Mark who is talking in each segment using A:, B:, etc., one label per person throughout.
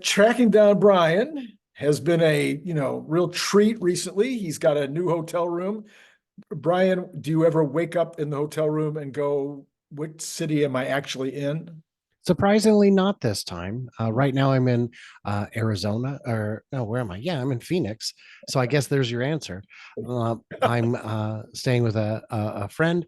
A: Tracking down Brian has been a real treat recently. He's got a new hotel room. Brian, do you ever wake up in the hotel room and go, "Which city am I actually in?"
B: Surprisingly, not this time. Right now, I'm in Arizona, or no, where am I? Yeah, I'm in Phoenix. So I guess there's your answer. I'm staying with a friend,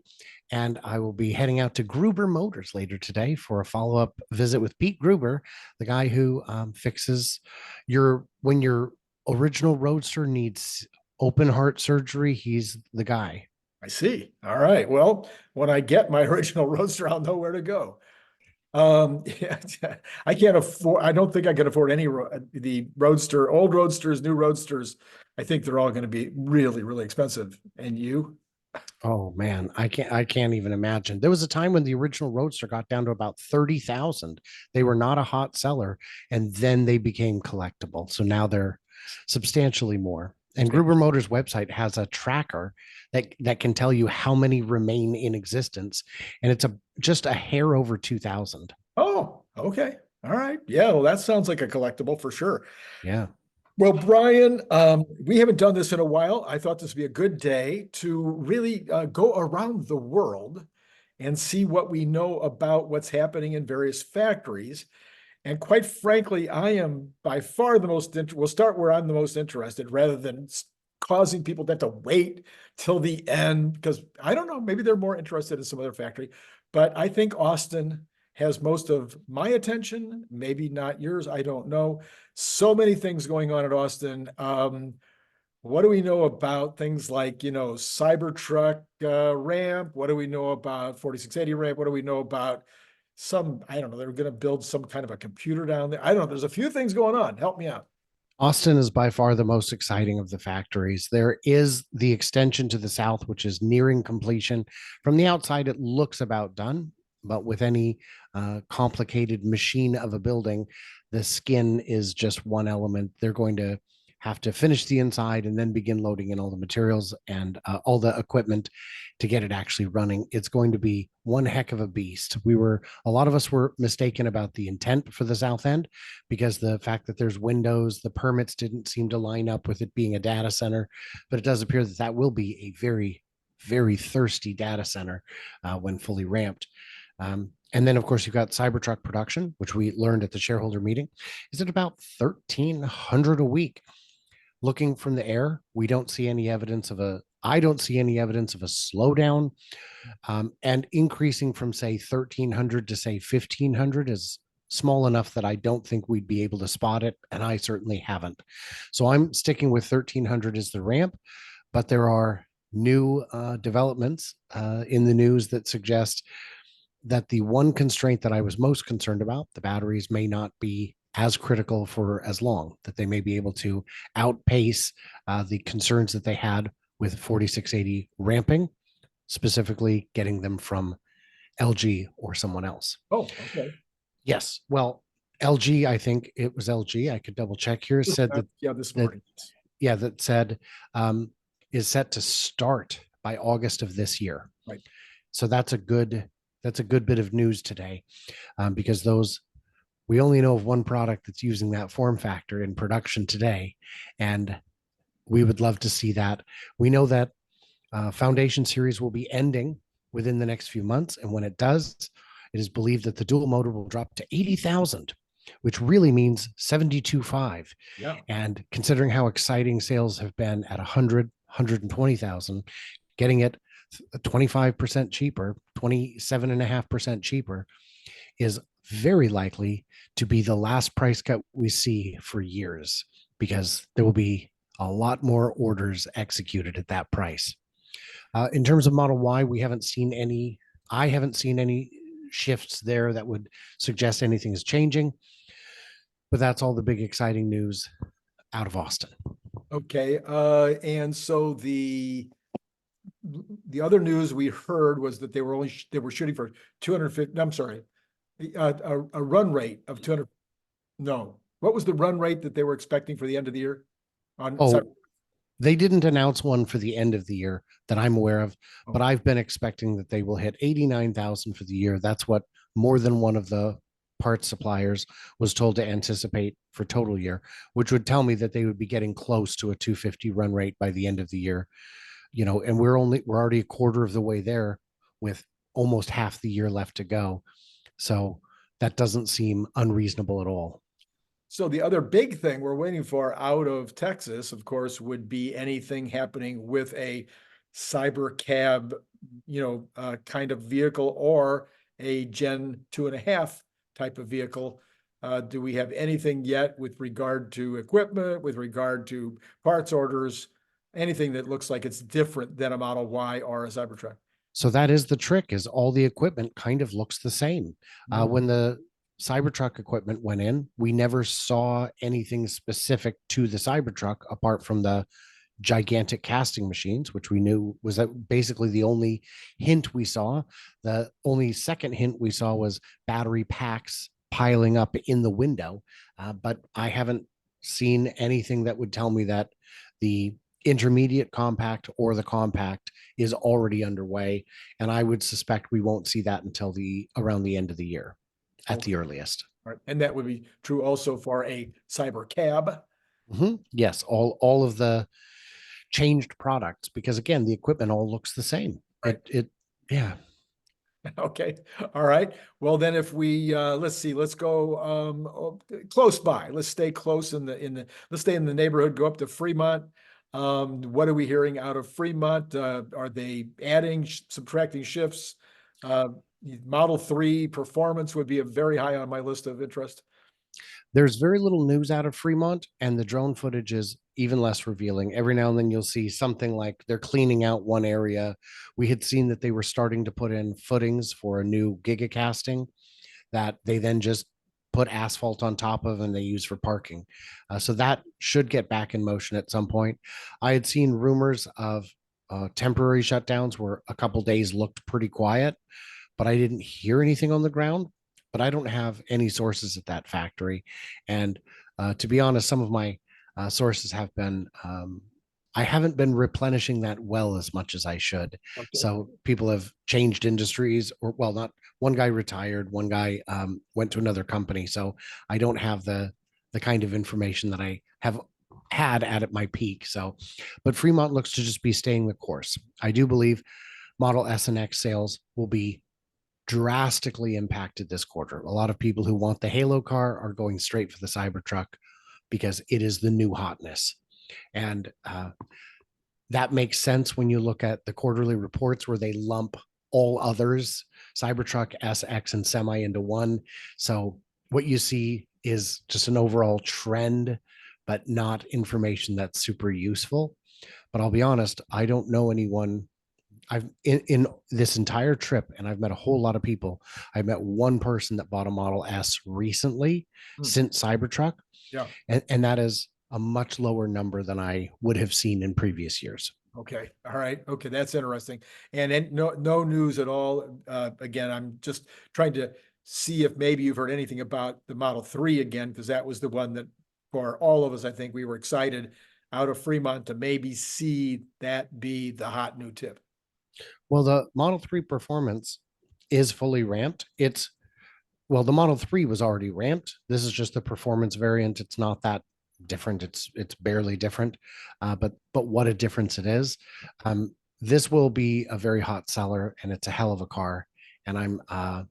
B: and I will be heading out to Gruber Motors later today for a follow-up visit with Pete Gruber, the guy who fixes when your original Roadster needs open heart surgery. He's the guy.
A: I see. All right. Well, when I get my original Roadster, I'll know where to go. Yeah, I can't afford, I don't think I can afford the Roadster, old Roadsters, new Roadsters. I think they're all going to be really, really expensive. And you?
B: Oh man, I can't even imagine. There was a time when the original Roadster got down to about 30,000. They were not a hot seller, and then they became collectible. So now they're substantially more. And Gruber Motors website has a tracker that can tell you how many remain in existence, and it's just a hair over 2,000.
A: Oh, okay. All right. Yeah, well, that sounds like a collectible for sure.
B: Yeah.
A: Well, Brian, we haven't done this in a while. I thought this would be a good day to really go around the world and see what we know about what's happening in various factories. And quite frankly, I am by far the most we'll start where I'm the most interested rather than causing people to have to wait till the end, because I don't know, maybe they're more interested in some other factory. But I think Austin has most of my attention, maybe not yours. I don't know. So many things going on at Austin. What do we know about things like, Cybertruck ramp? What do we know about 4680 ramp? What do we know about I don't know, they're going to build some kind of a computer down there. I don't know. There's a few things going on. Help me out.
B: Austin is by far the most exciting of the factories. There is the extension to the south, which is nearing completion. From the outside, it looks about done, but with any complicated machine of a building, the skin is just one element. They're going to have to finish the inside and then begin loading in all the materials and all the equipment to get it actually running. It's going to be one heck of a beast. A lot of us were mistaken about the intent for the south end because the fact that there's windows, the permits didn't seem to line up with it being a data center, but it does appear that that will be a very, very thirsty data center when fully ramped. And then, of course, you've got Cybertruck production, which we learned at the shareholder meeting, is at about 1,300 a week. Looking from the air, we don't see any evidence of I don't see any evidence of a slowdown. And increasing from, say, 1,300 to, say, 1,500 is small enough that I don't think we'd be able to spot it. And I certainly haven't. So I'm sticking with 1,300 as the ramp, but there are new developments in the news that suggest that the one constraint that I was most concerned about, the batteries may not be as critical for as long, that they may be able to outpace the concerns that they had with 4680 ramping, specifically getting them from LG or someone else.
A: Oh, okay.
B: Yes. Well, LG, I think it was LG. I could double check here. Said that,
A: yeah, this morning.
B: that said is set to start by August of this year.
A: Right.
B: So that's a good bit of news today, because we only know of one product that's using that form factor in production today, and we would love to see that. We know that Foundation Series will be ending within the next few months, and when it does, it is believed that the dual motor will drop to 80,000, which really means 72.5.
A: Yeah.
B: And considering how exciting sales have been at 100, 120,000, getting it 25% cheaper, 27.5% cheaper is very likely to be the last price cut we see for years, because there will be a lot more orders executed at that price. In terms of Model Y, I haven't seen any shifts there that would suggest anything is changing, but that's all the big exciting news out of Austin.
A: Okay. And so the other news we heard was that they were shooting for 250. I'm sorry, a run rate of 200. No, what was the run rate that they were expecting for the end of the year?
B: They didn't announce one for the end of the year that I'm aware of, but I've been expecting that they will hit 89,000 for the year. That's what more than one of the parts suppliers was told to anticipate for total year, which would tell me that they would be getting close to a 250 run rate by the end of the year. And we're already a quarter of the way there with almost half the year left to go. So that doesn't seem unreasonable at all.
A: So the other big thing we're waiting for out of Texas, of course, would be anything happening with a cyber cab, kind of vehicle, or a Gen 2.5 type of vehicle. Do we have anything yet with regard to equipment, with regard to parts orders, anything that looks like it's different than a Model Y or a Cybertruck?
B: So that is the trick, is all the equipment kind of looks the same. When the Cybertruck equipment went in, we never saw anything specific to the Cybertruck apart from the gigantic casting machines, which we knew was basically the only hint we saw. The only second hint we saw was battery packs piling up in the window. But I haven't seen anything that would tell me that the intermediate compact or the compact is already underway. And I would suspect we won't see that until around the end of the year at the earliest.
A: Right. And that would be true also for a cyber cab.
B: Yes, all of the changed products, because again, the equipment all looks the same.
A: Right.
B: Yeah.
A: Okay. All right. Well, then if we let's see, let's go close by. Let's stay close let's stay in the neighborhood, go up to Fremont. What are we hearing out of Fremont? Are they adding, subtracting shifts? Model 3 performance would be very high on my list of interest.
B: There's very little news out of Fremont, and the drone footage is even less revealing. Every now and then you'll see something like they're cleaning out one area. We had seen that they were starting to put in footings for a new gigacasting that they then just put asphalt on top of and they use for parking. So that should get back in motion at some point. I had seen rumors of temporary shutdowns where a couple days looked pretty quiet, but I didn't hear anything on the ground. But I don't have any sources at that factory. And to be honest, some of my sources have been, I haven't been replenishing that well as much as I should.
A: Okay.
B: So people have changed industries, or well, not one guy retired, one guy went to another company. So I don't have the kind of information that I have had at my peak. So, but Fremont looks to just be staying the course. I do believe Model S and X sales will be drastically impacted this quarter. A lot of people who want the Halo car are going straight for the Cybertruck because it is the new hotness. And that makes sense when you look at the quarterly reports where they lump all others, Cybertruck, S, X, and Semi into one. So what you see is just an overall trend, but not information that's super useful. But I'll be honest, I don't know anyone. I've in this entire trip, and I've met a whole lot of people. I've met one person that bought a Model S recently since Cybertruck.
A: Yeah.
B: And that is a much lower number than I would have seen in previous years.
A: Okay. All right. Okay. That's interesting. And then no news at all. Again, I'm just trying to see if maybe you've heard anything about the Model 3 again, because that was the one that for all of us, I think we were excited out of Fremont to maybe see that be the hot new tip.
B: Well, the Model 3 performance is fully ramped. The Model 3 was already ramped. This is just the performance variant. It's not that different. It's barely different, but what a difference it is. This will be a very hot seller, and it's a hell of a car. And I'm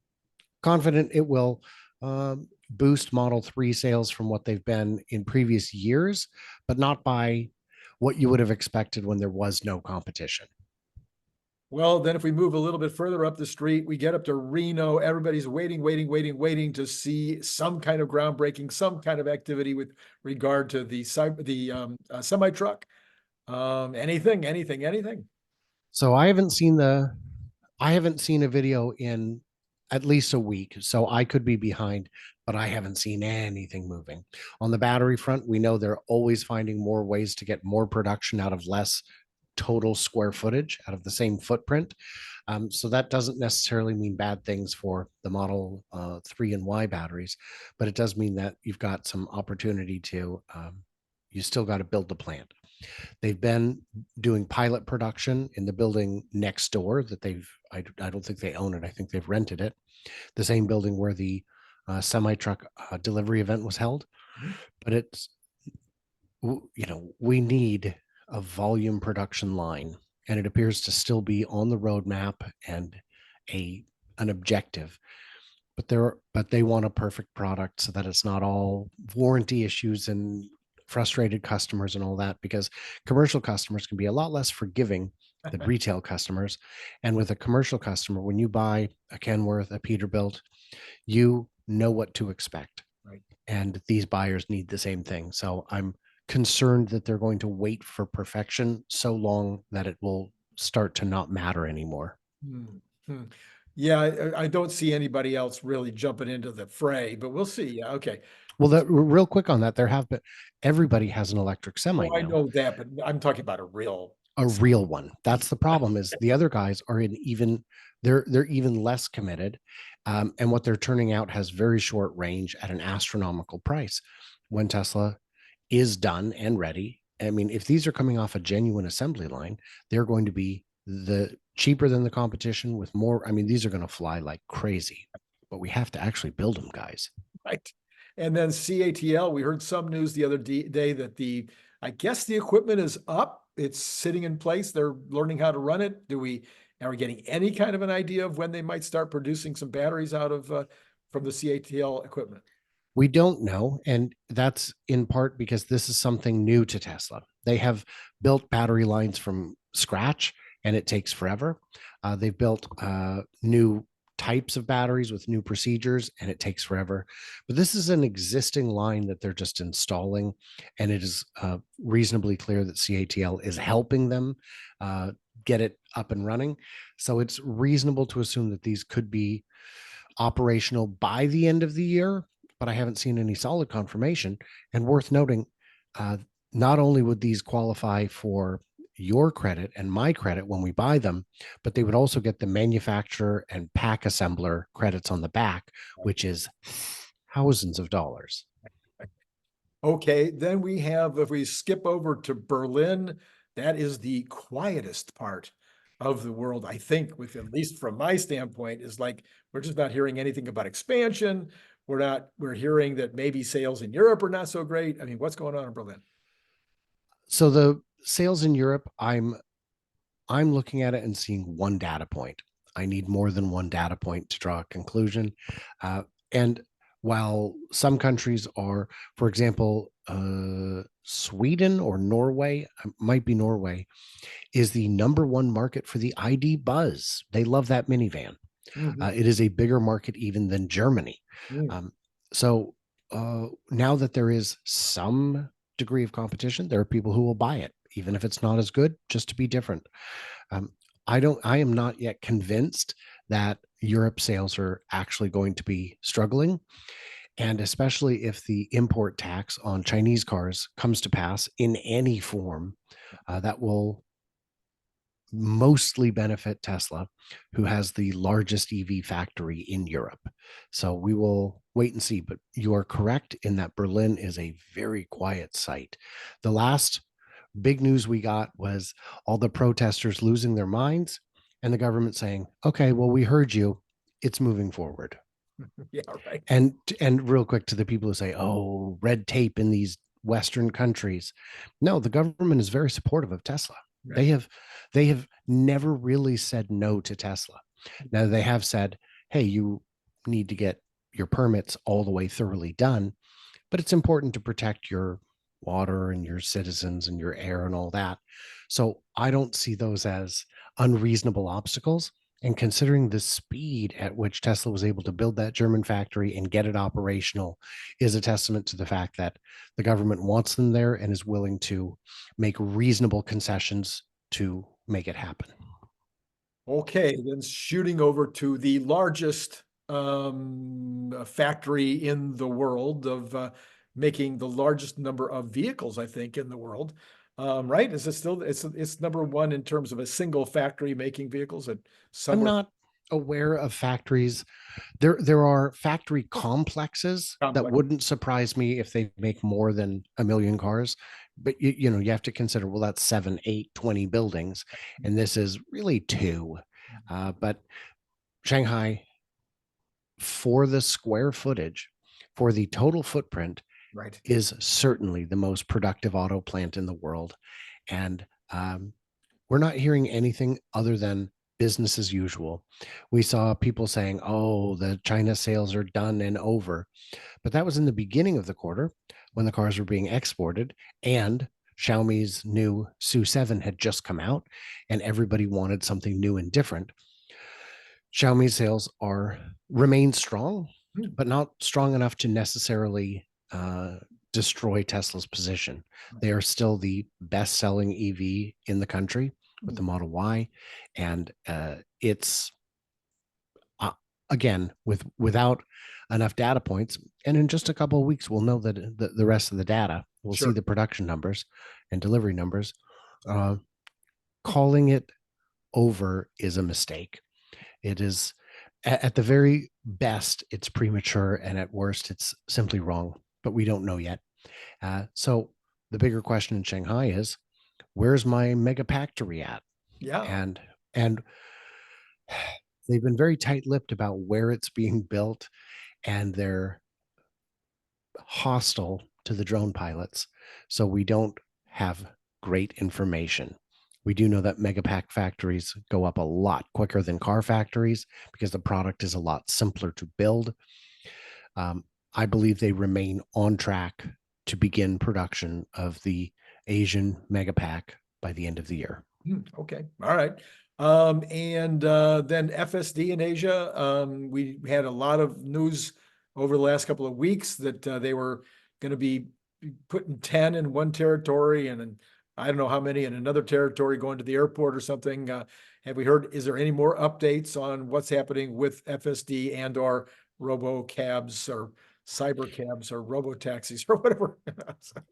B: confident it will boost Model 3 sales from what they've been in previous years, but not by what you would have expected when there was no competition.
A: Well, then if we move a little bit further up the street, we get up to Reno. Everybody's waiting to see some kind of groundbreaking, some kind of activity with regard to the semi truck. Anything.
B: So I haven't seen a video in at least a week, so I could be behind, but I haven't seen anything moving. On the battery front, we know they're always finding more ways to get more production out of less total square footage, out of the same footprint. So that doesn't necessarily mean bad things for the Model 3 and Y batteries, but it does mean that you've got some opportunity to, you still got to build the plant. They've been doing pilot production in the building next door that I don't think they own it. I think they've rented it. The same building where the semi-truck delivery event was held.
A: Mhm.
B: But we need a volume production line, and it appears to still be on the roadmap and an objective. But they want a perfect product so that it's not all warranty issues and frustrated customers and all that, because commercial customers can be a lot less forgiving than retail customers. And with a commercial customer, when you buy a Kenworth, a Peterbilt, you know what to expect.
A: Right.
B: And these buyers need the same thing. So I'm concerned that they're going to wait for perfection so long that it will start to not matter anymore.
A: Hmm. Yeah, I don't see anybody else really jumping into the fray, but we'll see. Yeah, okay.
B: Well, that real quick on that, there have been everybody has an electric semi
A: Oh, I
B: now,
A: know that, but I'm talking about a real.
B: a real one. That's the problem. Is the other guys are in even they're even less committed, and what they're turning out has very short range at an astronomical price. When Tesla is done and ready, I mean, if these are coming off a genuine assembly line, they're going to be the cheaper than the competition with more. I mean, these are going to fly like crazy, but we have to actually build them, guys.
A: Right. And then CATL, we heard some news the other day that I guess the equipment is up. It's sitting in place. They're learning how to run it. Are we getting any kind of an idea of when they might start producing some batteries out of, from the CATL equipment?
B: We don't know. And that's in part because this is something new to Tesla. They have built battery lines from scratch and it takes forever. They've built new types of batteries with new procedures and it takes forever. But this is an existing line that they're just installing. And it is reasonably clear that CATL is helping them get it up and running. So it's reasonable to assume that these could be operational by the end of the year, but I haven't seen any solid confirmation. And worth noting, not only would these qualify for your credit and my credit when we buy them, but they would also get the manufacturer and pack assembler credits on the back, which is thousands of dollars.
A: Okay, then we have, if we skip over to Berlin, that is the quietest part of the world, I think, with at least from my standpoint, is like we're just not hearing anything about expansion. We're hearing that maybe sales in Europe are not so great. I mean, what's going on in Berlin?
B: So the sales in Europe, I'm looking at it and seeing one data point. I need more than one data point to draw a conclusion. And while some countries are, for example, Sweden or Norway, might be Norway, is the number one market for the ID Buzz. They love that minivan.
A: Mhm.
B: It is a bigger market even than Germany.
A: Mm.
B: So now that there is some degree of competition, there are people who will buy it, even if it's not as good, just to be different. Um, I am not yet convinced that Europe sales are actually going to be struggling. And especially if the import tax on Chinese cars comes to pass in any form, that will mostly benefit Tesla, who has the largest EV factory in Europe. So we will wait and see. But you are correct in that Berlin is a very quiet site. The last big news we got was all the protesters losing their minds and the government saying, okay, well, we heard you. It's moving forward.
A: Yeah, right.
B: And real quick to the people who say, oh, red tape in these Western countries. No, the government is very supportive of Tesla.
A: Right.
B: They have never really said no to Tesla. Now they have said, hey, you need to get your permits all the way thoroughly done, but it's important to protect your water and your citizens and your air and all that. So I don't see those as unreasonable obstacles. And considering the speed at which Tesla was able to build that German factory and get it operational is a testament to the fact that the government wants them there and is willing to make reasonable concessions to make it happen.
A: Okay, then shooting over to the largest factory in the world of making the largest number of vehicles, I think, in the world. Right? Is it still it's number one in terms of a single factory making vehicles and
B: I'm
A: somewhere
B: not aware of factories. There are factory complexes that
A: complex.
B: wouldn't surprise me if they make more than a million cars. But you have to consider, well, that's 7, 8, 20 buildings, and this is really two. But Shanghai, for the square footage, for the total footprint,
A: Right.
B: is certainly the most productive auto plant in the world. And we're not hearing anything other than business as usual. We saw people saying, oh, the China sales are done and over. But that was in the beginning of the quarter when the cars were being exported and Xiaomi's new SU7 had just come out and everybody wanted something new and different. Xiaomi sales remain strong, but not strong enough to necessarily destroy Tesla's position. They are still the best-selling EV in the country with the Model Y, and it's again without enough data points. And in just a couple of weeks, we'll know that the rest of the data. We'll see the production numbers and delivery numbers. Calling it over is a mistake. It is, at the very best, it's premature, and at worst, it's simply wrong, but we don't know yet. So the bigger question in Shanghai is, where's my megafactory at?
A: Yeah.
B: And they've been very tight-lipped about where it's being built, and they're hostile to the drone pilots. So we don't have great information. We do know that megapack factories go up a lot quicker than car factories because the product is a lot simpler to build. I believe they remain on track to begin production of the Asian megapack by the end of the year.
A: Okay. All right. And then FSD in Asia, we had a lot of news over the last couple of weeks that they were going to be putting 10 in one territory and I don't know how many in another territory going to the airport or something. Have we heard, is there any more updates on what's happening with FSD and or robo cabs or cyber cabs or robo taxis or whatever?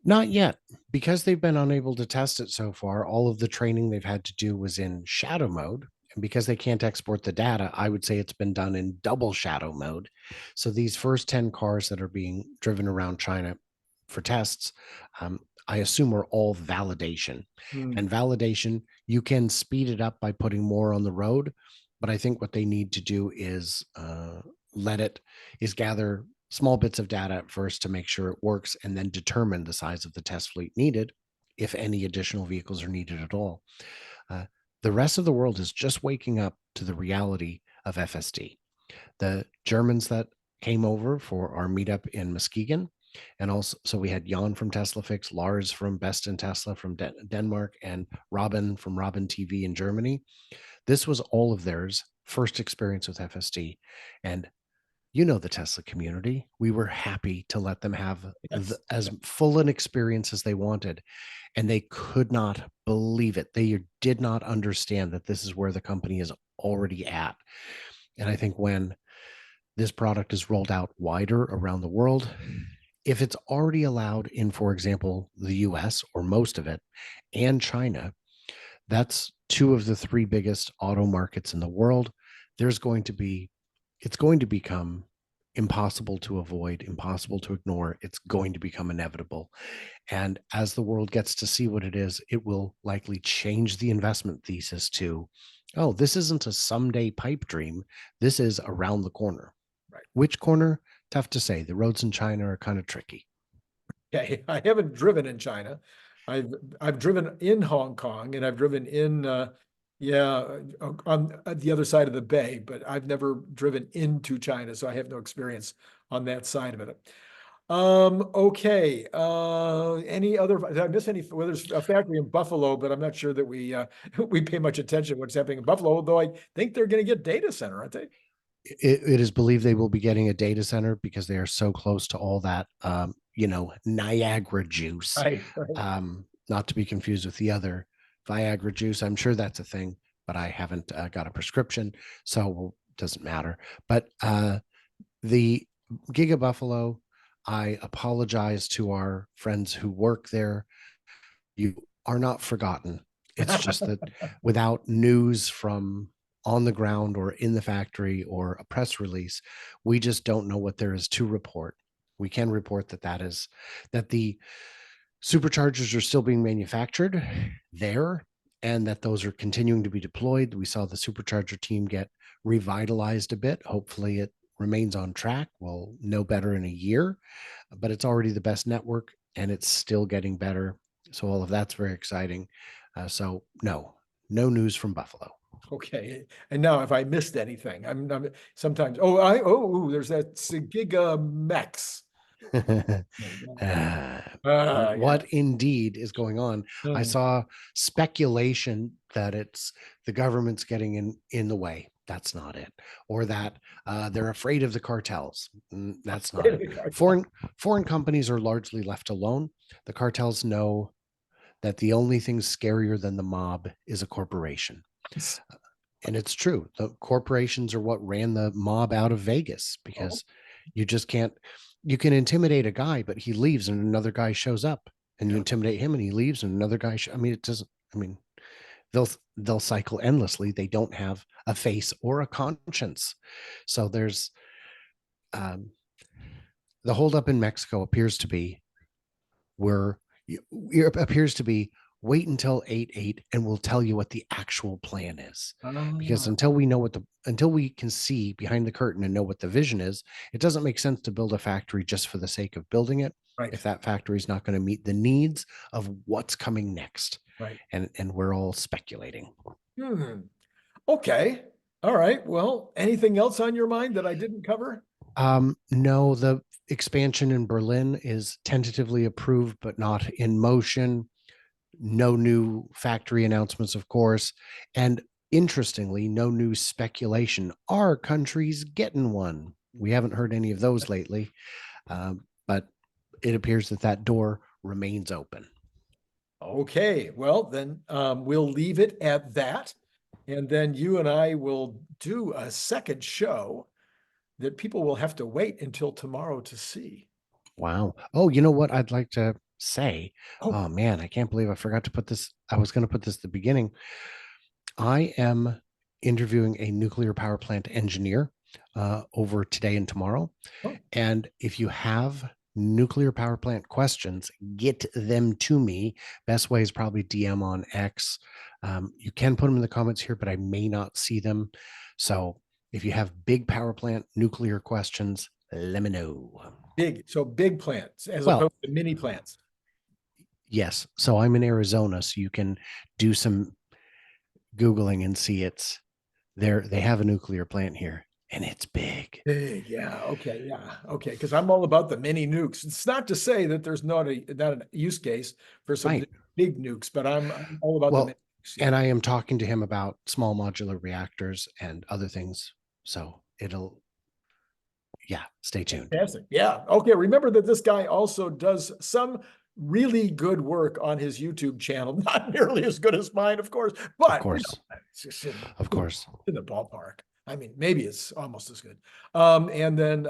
B: Not yet, because they've been unable to test it so far. All of the training they've had to do was in shadow mode. And because they can't export the data, I would say it's been done in double shadow mode. So these first 10 cars that are being driven around China for tests, I assume are all validation. And validation, you can speed it up by putting more on the road. But I think what they need to do is gather small bits of data at first to make sure it works and then determine the size of the test fleet needed, if any additional vehicles are needed at all. The rest of the world is just waking up to the reality of FSD. The Germans that came over for our meetup in Muskegon, and also, so we had Jan from Tesla Fix, Lars from Best in Tesla from Denmark, and Robin from Robin TV in Germany. This was all of theirs first experience with FSD. And you know the Tesla community. We were happy to let them have as full an experience as they wanted. And they could not believe it. They did not understand that this is where the company is already at. And I think when this product is rolled out wider around the world, if it's already allowed in, for example, the US or most of it, and China, that's two of the three biggest auto markets in the world. It's going to become impossible to avoid, impossible to ignore. It's going to become inevitable. And as the world gets to see what it is, it will likely change the investment thesis to, oh, this isn't a someday pipe dream. This is around the corner.
A: Right.
B: Which corner? Tough to say. The roads in China are kind of tricky.
A: Yeah, I haven't driven in China. I've driven in Hong Kong and I've driven in on the other side of the bay, but I've never driven into China, so I have no experience on that side of it. Okay. Any other? Did I miss any? Well, there's a factory in Buffalo, but I'm not sure that we we pay much attention to what's happening in Buffalo. Although I think they're going to get data center, aren't they?
B: It is believed they will be getting a data center because they are so close to all that, Niagara juice.
A: Right.
B: Not to be confused with the other Viagra juice. I'm sure that's a thing, but I haven't got a prescription, so it doesn't matter. But the Giga Buffalo, I apologize to our friends who work there. You are not forgotten. It's just that without news from on the ground or in the factory or a press release, we just don't know what there is to report. We can report that the superchargers are still being manufactured there and that those are continuing to be deployed. We saw the supercharger team get revitalized a bit. Hopefully it remains on track. We'll know better in a year, but it's already the best network and it's still getting better. So all of that's very exciting. So no news from Buffalo.
A: Okay. And now if I missed anything, I'm sometimes, there's that 𝐓𝐞𝐬𝐿.
B: What
A: Yeah.
B: indeed is going on? I saw speculation that it's the government's getting in the way. That's not it. Or that they're afraid of the cartels. That's not it. Foreign companies are largely left alone. The cartels know that the only thing scarier than the mob is a corporation. And it's true. The corporations are what ran the mob out of Vegas, because you just can't, you can intimidate a guy, but he leaves and another guy shows up, and you intimidate him and he leaves and another guy. It doesn't, they'll cycle endlessly. They don't have a face or a conscience. So there's the holdup in Mexico appears to be wait until 8/8 and we'll tell you what the actual plan is. Because until we can see behind the curtain and know what the vision is, it doesn't make sense to build a factory just for the sake of building it.
A: Right.
B: If that factory is not going to meet the needs of what's coming next.
A: Right.
B: And we're all speculating.
A: Okay. All right. Well, anything else on your mind that I didn't cover?
B: No, the expansion in Berlin is tentatively approved, but not in motion. No new factory announcements, of course. And interestingly, no new speculation. Our country's getting one. We haven't heard any of those lately, but it appears that door remains open.
A: Okay, well, then we'll leave it at that. And then you and I will do a second show that people will have to wait until tomorrow to see.
B: Wow. Oh, you know what I'd like to say? Oh man, I can't believe I forgot to put this. I was going to put this at the beginning. I am interviewing a nuclear power plant engineer over today and tomorrow. And if you have nuclear power plant questions, get them to me. Best way is probably DM on X. You can put them in the comments here, but I may not see them. So if you have big power plant nuclear questions, let me know.
A: Big plants as opposed to mini plants.
B: Yes. So I'm in Arizona, so you can do some Googling and see it's there. They have a nuclear plant here and it's big.
A: Big, yeah. Okay, yeah. Okay, because I'm all about the mini nukes. It's not to say that there's not a use case for some big nukes, but I'm all about the mini nukes.
B: Yeah. And I am talking to him about small modular reactors and other things. So stay tuned.
A: Fantastic. Yeah. Okay. Remember that this guy also does some really good work on his YouTube channel. Not nearly as good as mine, of course, but
B: of course,
A: of course, in the ballpark. I mean, maybe it's almost as good. And then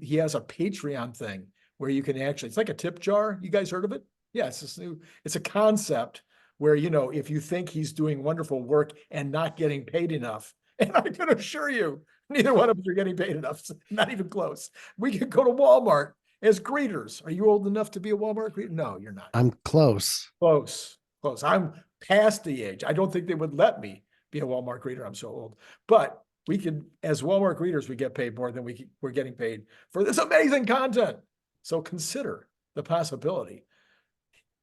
A: he has a Patreon thing where you can actually, it's like a tip jar. You guys heard of it? Yeah, it's a concept where, if you think he's doing wonderful work and not getting paid enough, and I can assure you, neither one of us are getting paid enough. Not even close. We could go to Walmart as greeters. Are you old enough to be a Walmart greeter? No, you're not.
B: I'm close.
A: Close. I'm past the age. I don't think they would let me be a Walmart greeter. I'm so old. But we could, as Walmart greeters, we get paid more than we're getting paid for this amazing content. So consider the possibility.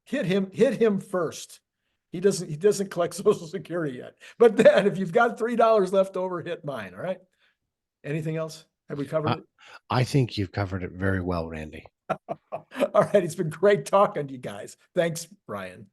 A: Hit him first. He doesn't collect Social Security yet. But then if you've got $3 left over, hit mine. All right. Anything else? Have we covered it?
B: I think you've covered it very well, Randy.
A: All right. It's been great talking to you guys. Thanks, Brian.